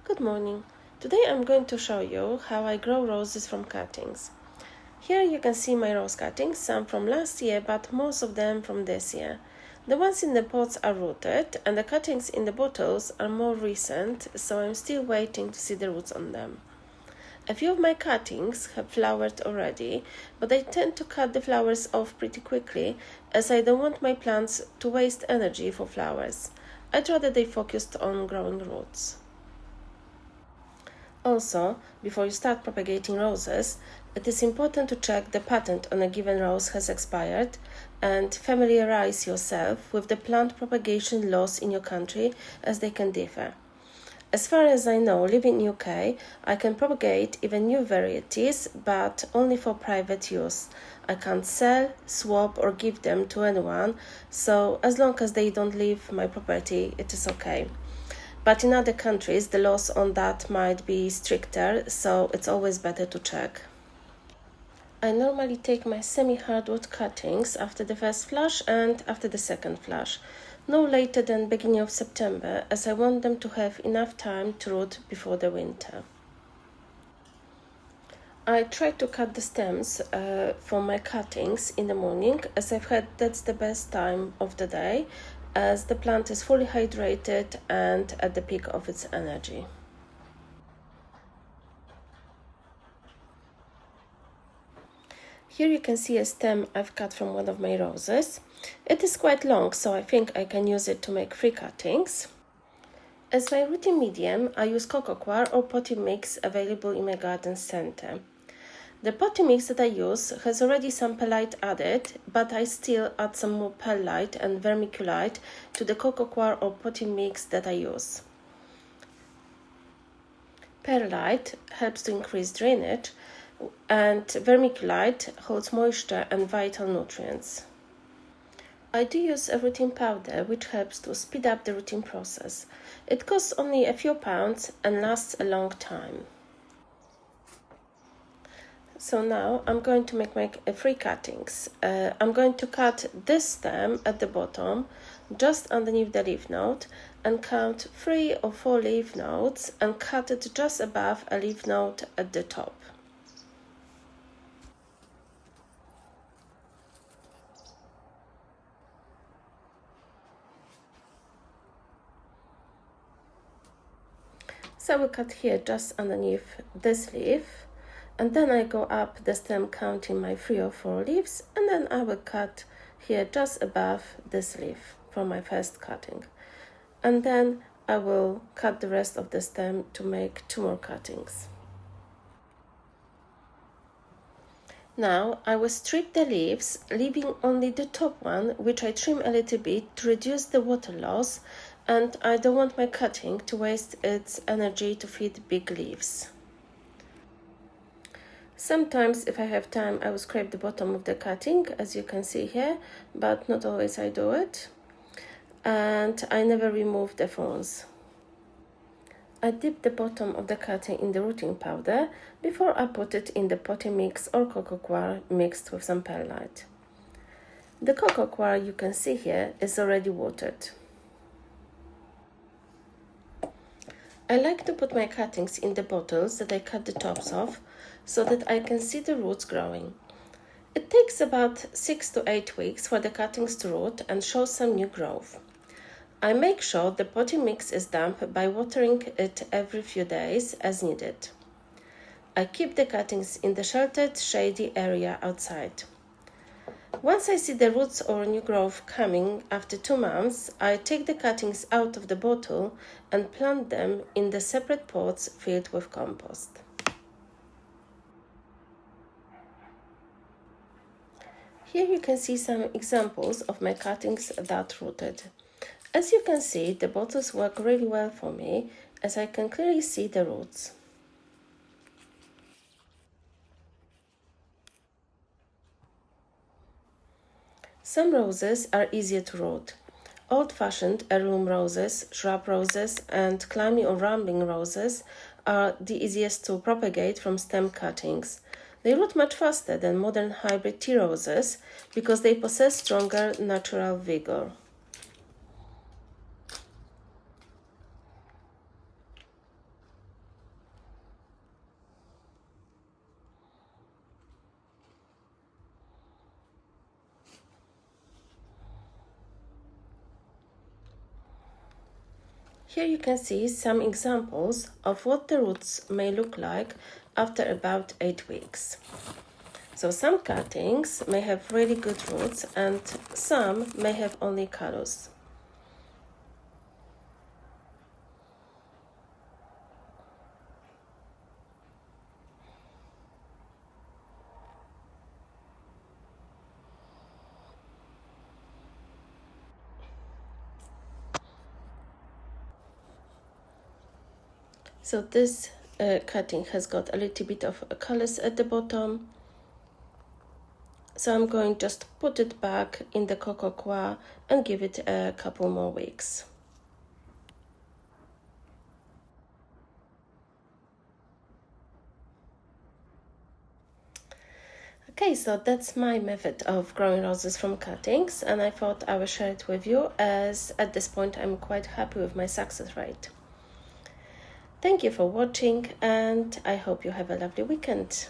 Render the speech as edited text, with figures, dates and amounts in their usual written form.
Good morning. Today I'm going to show you how I grow roses from cuttings. Here you can see my rose cuttings, some from last year but most of them from this year. The ones in the pots are rooted and the cuttings in the bottles are more recent, so I'm still waiting to see the roots on them. A few of my cuttings have flowered already, but I tend to cut the flowers off pretty quickly as I don't want my plants to waste energy for flowers. I'd rather they focused on growing roots. Also, before you start propagating roses, it is important to check the patent on a given rose has expired and familiarize yourself with the plant propagation laws in your country as they can differ. As far as I know, living in UK, I can propagate even new varieties, but only for private use. I can't sell, swap or give them to anyone, so as long as they don't leave my property, it is okay. But in other countries, the laws on that might be stricter, so it's always better to check. I normally take my semi-hardwood cuttings after the first flush and after the second flush, no later than beginning of September, as I want them to have enough time to root before the winter. I try to cut the stems from my cuttings in the morning, as I've heard that's the best time of the day, as the plant is fully hydrated and at the peak of its energy. Here you can see a stem I've cut from one of my roses. It is quite long, so I think I can use it to make 3 cuttings. As my rooting medium, I use cocoa coir or potting mix available in my garden center. The potting mix that I use has already some perlite added, but I still add some more perlite and vermiculite to the cocoa coir or potting mix that I use. Perlite helps to increase drainage, and vermiculite holds moisture and vital nutrients. I do use a rooting powder which helps to speed up the rooting process. It costs only a few pounds and lasts a long time. So now I'm going to make my 3 cuttings. I'm going to cut this stem at the bottom, just underneath the leaf node, and count 3 or 4 leaf nodes and cut it just above a leaf node at the top. So we cut here just underneath this leaf, and then I go up the stem counting my 3 or 4 leaves, and then I will cut here just above this leaf for my first cutting. And then I will cut the rest of the stem to make 2 more cuttings. Now I will strip the leaves, leaving only the top one, which I trim a little bit to reduce the water loss, and I don't want my cutting to waste its energy to feed big leaves. Sometimes, if I have time, I will scrape the bottom of the cutting, as you can see here, but not always I do it. And I never remove the thorns. I dip the bottom of the cutting in the rooting powder before I put it in the potting mix or cocoa coir mixed with some perlite. The cocoa coir you can see here is already watered. I like to put my cuttings in the bottles that I cut the tops off so that I can see the roots growing. It takes about 6 to 8 weeks for the cuttings to root and show some new growth. I make sure the potting mix is damp by watering it every few days as needed. I keep the cuttings in the sheltered, shady area outside. Once I see the roots or new growth coming after 2 months, I take the cuttings out of the bottle and plant them in the separate pots filled with compost. Here you can see some examples of my cuttings that rooted. As you can see, the bottles work really well for me, as I can clearly see the roots. Some roses are easier to root. Old-fashioned heirloom roses, shrub roses, and climbing or rambling roses are the easiest to propagate from stem cuttings. They root much faster than modern hybrid tea roses because they possess stronger natural vigor. Here you can see some examples of what the roots may look like after about 8 weeks. So some cuttings may have really good roots and some may have only callus. So this cutting has got a little bit of callus at the bottom. So I'm going just to put it back in the coco coir and give it a couple more weeks. Okay, so that's my method of growing roses from cuttings, and I thought I will share it with you, as at this point I'm quite happy with my success rate. Thank you for watching, and I hope you have a lovely weekend.